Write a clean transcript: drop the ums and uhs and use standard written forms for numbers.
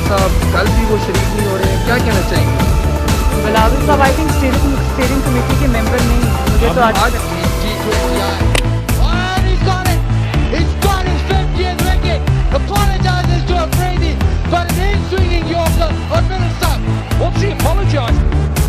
साहब कल भी वो शरीक नहीं हो रहे हैं, क्या कहना चाहेंगे? बिलावल साहब आई थिंक स्टीयरिंग कमेटी के मेंबर नहीं हैं, मुझे तो आज Apologise.